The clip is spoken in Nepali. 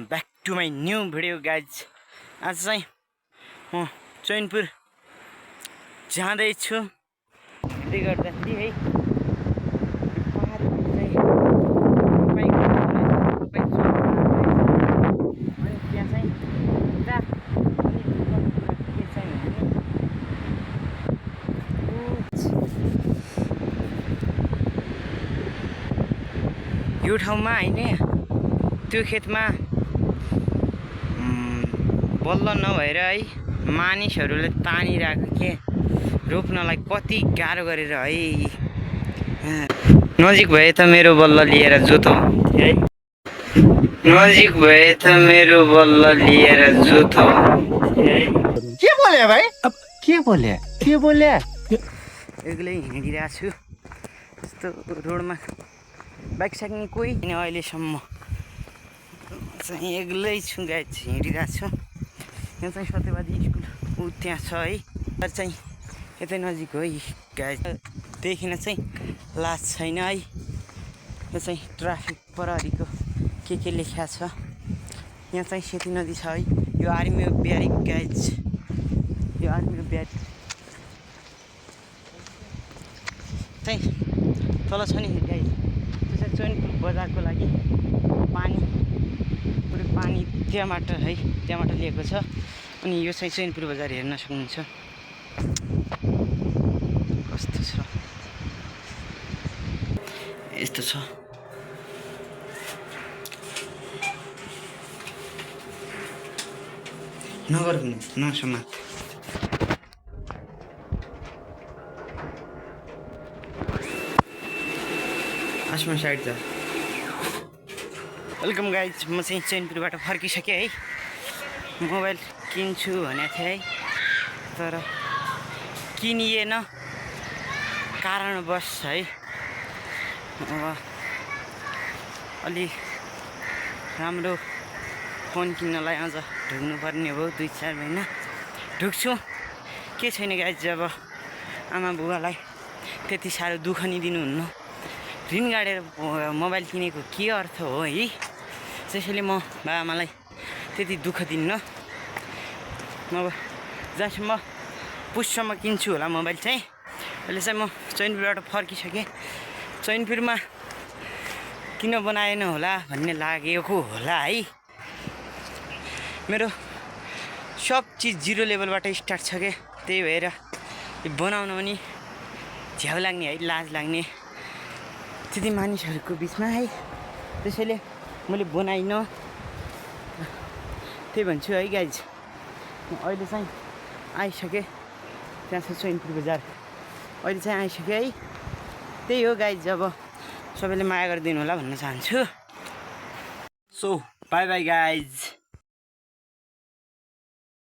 Back to my new video guys. आज चाहिँ म चैनपुर जाँदैछु। त्यसले गर्दाखेरि है पहाडमा चाहिँ बाइक अनि त्यहाँ चाहिँ पुरा के चाहिँ यो ठाउँमा हैन त्यो खेतमा बल्ल नभएर है मानिसहरूले तानिरहेको के रोप्नलाई कति गाह्रो गरेर है। नजिक भए त मेरो बल्ल लिएर जोतो है, नजिक भए त मेरो बल्ल लिएर जोतो है। के बोले भाइ? अब के बोले एक्लै हिँडिरहेको छु। यस्तो रोडमा बाइक साक्ने कोही छैन अहिलेसम्म। चाहिँ एक्लै छु गाइज, हिँडिरहेको छु। यहाँ चाहिँ सत्यवादी स्कुल ऊ त्यहाँ छ है, तर चाहिँ यतै नजिक हो गाइज। देखिन चाहिँ लाज छैन है। यो चाहिँ ट्राफिक प्रहरीको के लेखा छ। यहाँ चाहिँ सेती नदी छ है। यो आर्मी अफ ब्यारेक गाइज, यो आर्मी अफ ब्यारेक चाहिँ तल छ नि गाइज। त्यो चाहिँ चैनपुर बजारको लागि पानी त्यहाँबाट है, त्यहाँबाट लिएको छ। अनि यो चाहिँ चैनपुर बजार हेर्न सक्नुहुन्छ कस्तो छ। यस्तो छ। नगर नसमात। आसमा साइड जा। वेलकम गाइज, म चाहिँ चैनपुरबाट फर्किसकेँ है। मोबाइल किन्छु भनेको थिएँ है, तर किनिएन कारणवश है। अब अलि राम्रो फोन किन्नलाई अझ ढुक्नुपर्ने भयो, 2-4 महिना ढुक्छु। के छैन गाइज, अब आमा बुबालाई त्यति साह्रो दुःख नि दिनुहुन्न। ऋण गाडेर मोबाइल किनेको के अर्थ हो है। त्यसैले म बाबाआमालाई त्यति दुःख दिन्न। अब जहाँसम्म पुससम्म किन्छु होला मोबाइल चाहिँ। अहिले चाहिँ म चैनपुरबाट फर्किसकेँ। चैनपुरमा किन बनाएन होला भन्ने लागेको होला है। मेरो सब चिज 0 लेभलबाट स्टार्ट छ के, त्यही भएर बनाउन पनि झ्याउ लाग्ने है, लाज लाग्ने त्यति मानिसहरूको बिचमा है। त्यसैले मैले बनाइन, त्यही भन्छु है गाइज। अहिले चाहिँ आइसकेँ, त्यहाँ छ चैनपुर बजार। अहिले चाहिँ आइसकेँ है। त्यही हो गाइज, अब सबैले माया गरिदिनु होला भन्न चाहन्छु। So by by guys.